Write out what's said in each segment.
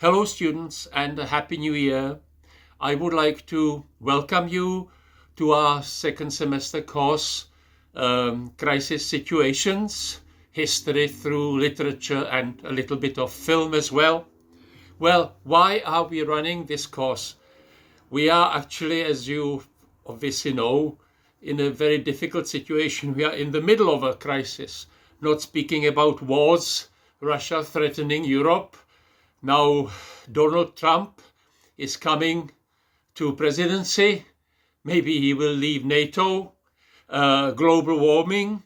Hello, students, and a Happy New Year. I would like to welcome you to our second semester course, Crisis Situations, History through Literature, and a little bit of film as well. Well, why are we running this course? We are actually, as you obviously know, in a very difficult situation. We are in the middle of a crisis, not speaking about wars, Russia threatening Europe. Now, Donald Trump is coming to presidency. Maybe he will leave NATO. Global warming,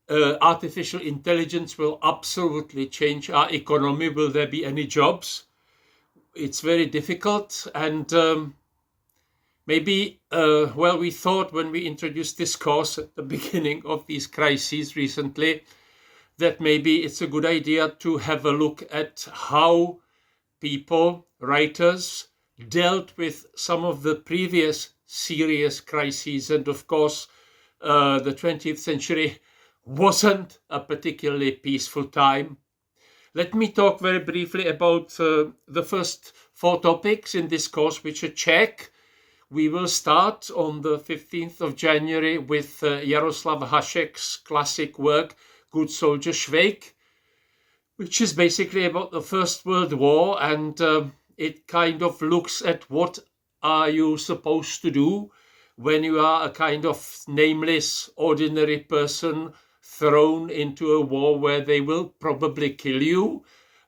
artificial intelligence will absolutely change our economy. Will there be any jobs? It's very difficult. And we thought when we introduced this course at the beginning of these crises recently, that maybe it's a good idea to have a look at how people, writers, dealt with some of the previous serious crises. And of course, the 20th century wasn't a particularly peaceful time. Let me talk very briefly about the first four topics in this course, which are Czech. We will start on the 15th of January with Jaroslav Hašek's classic work, Good Soldier Švejk, which is basically about the First World War, and it kind of looks at what are you supposed to do when you are a kind of nameless, ordinary person thrown into a war where they will probably kill you.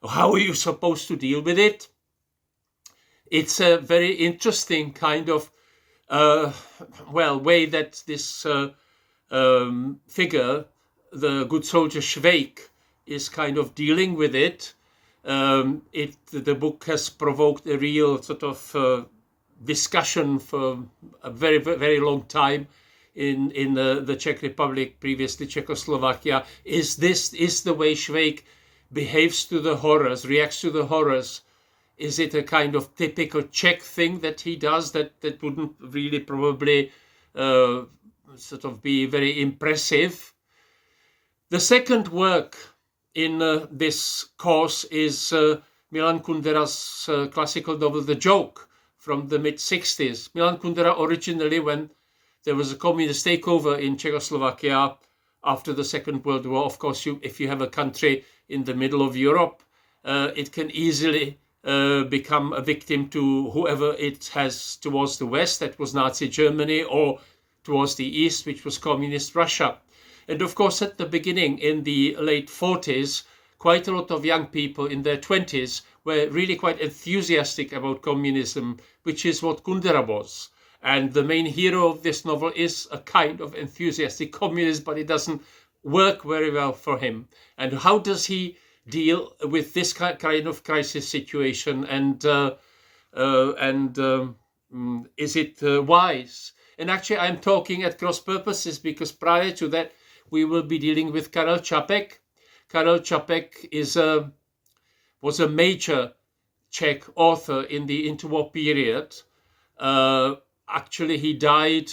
How are you supposed to deal with it? It's a very interesting kind of way that this figure, the good soldier Švejk, is kind of dealing with it. The book has provoked a real sort of discussion for a very, very long time in the Czech Republic, previously Czechoslovakia. Is the way Švejk behaves to the horrors, reacts to the horrors? Is it a kind of typical Czech thing that he does that wouldn't really probably sort of be very impressive? The second work in this course is Milan Kundera's classical novel The Joke from the mid-60s. Milan Kundera originally, when there was a communist takeover in Czechoslovakia after the Second World War, of course, if you have a country in the middle of Europe, it can easily become a victim to whoever it has towards the west, that was Nazi Germany, or towards the east, which was communist Russia. And of course, at the beginning, in the late 40s, quite a lot of young people in their 20s were really quite enthusiastic about communism, which is what Kundera was. And the main hero of this novel is a kind of enthusiastic communist, but it doesn't work very well for him. And how does he deal with this kind of crisis situation? And is it wise? And actually, I'm talking at cross purposes, because prior to that, we will be dealing with Karel Čapek. Karel Čapek was a major Czech author in the interwar period. Actually, he died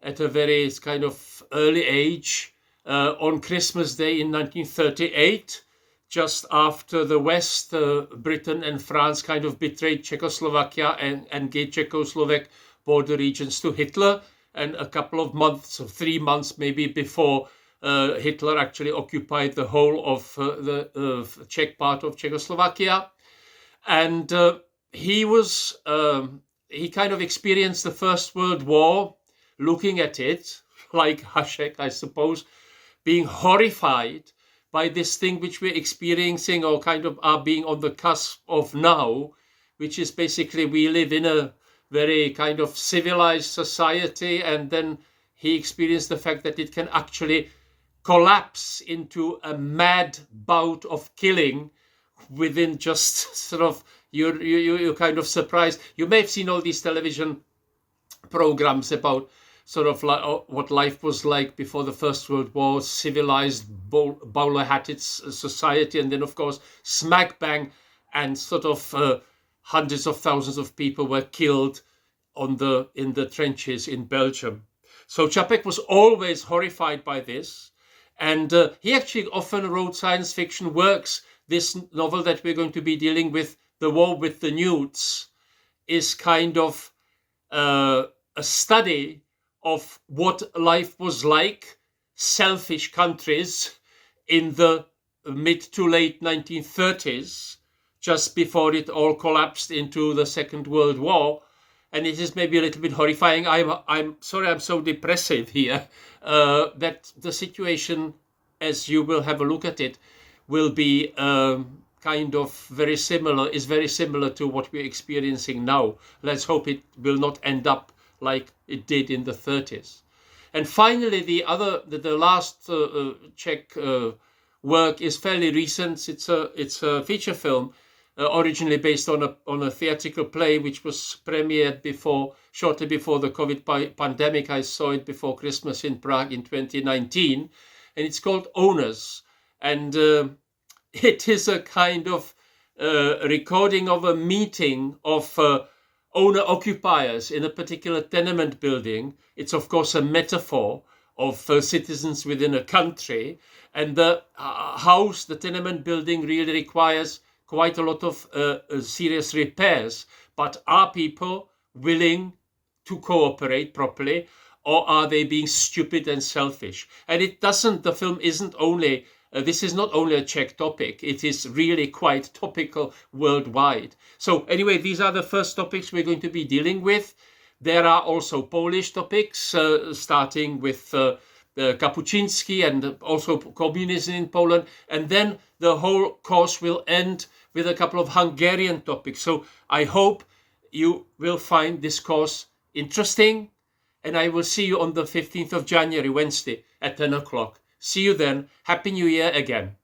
at a very kind of early age on Christmas Day in 1938, just after the West, Britain and France, kind of betrayed Czechoslovakia and gave Czechoslovak border regions to Hitler. And a couple of months, or 3 months maybe, before Hitler actually occupied the whole of the Czech part of Czechoslovakia. And he kind of experienced the First World War, looking at it, like Hašek, I suppose, being horrified by this thing which we're experiencing, or kind of are being on the cusp of now, which is basically we live in a very kind of civilized society, and then he experienced the fact that it can actually collapse into a mad bout of killing within just sort of, you're kind of surprised. You may have seen all these television programs about sort of like what life was like before the First World War, civilized bowler-hatted society, and then of course smack bang, and sort of hundreds of thousands of people were killed in the trenches in Belgium. So Čapek was always horrified by this, and he actually often wrote science fiction works. This novel that we're going to be dealing with The War with the Newts is kind of a study of what life was like, selfish countries in the mid to late 1930s, just before it all collapsed into the Second World War. And it is maybe a little bit horrifying. I'm sorry I'm so depressive here, that the situation, as you will have a look at it, will be kind of very similar to what we're experiencing now. Let's hope it will not end up like it did in the 30s. And finally, the last Czech work is fairly recent. It's a feature film, originally based on a theatrical play which was premiered shortly before the COVID pandemic. I saw it before Christmas in Prague in 2019, and it's called Owners. And it is a kind of recording of a meeting of owner-occupiers in a particular tenement building. It's of course a metaphor of citizens within a country, and the house, the tenement building, really requires quite a lot of serious repairs. But are people willing to cooperate properly, or are they being stupid and selfish? And the film isn't only, this is not only a Czech topic, it is really quite topical worldwide. So anyway, these are the first topics we're going to be dealing with. There are also Polish topics, starting with Kapuczynski and also communism in Poland. And then the whole course will end with a couple of Hungarian topics. So I hope you will find this course interesting, and I will see you on the 15th of January, Wednesday at 10 o'clock. See you then. Happy New Year again.